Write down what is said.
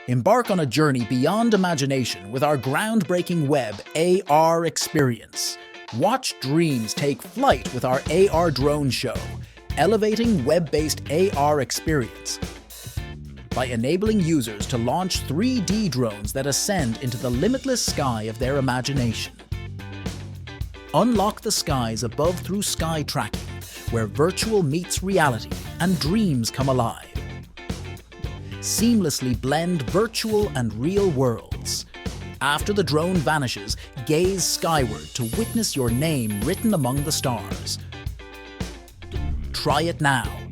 Embark on a journey beyond imagination with our groundbreaking web AR experience. Watch dreams take flight with our AR drone show, elevating web-based AR experience by enabling users to launch 3D drones that ascend into the limitless sky of their imagination. Unlock the skies above through sky tracking, where virtual meets reality and dreams come alive. Seamlessly blend virtual and real worlds. After the drone vanishes, gaze skyward to witness your name written among the stars. Try it now.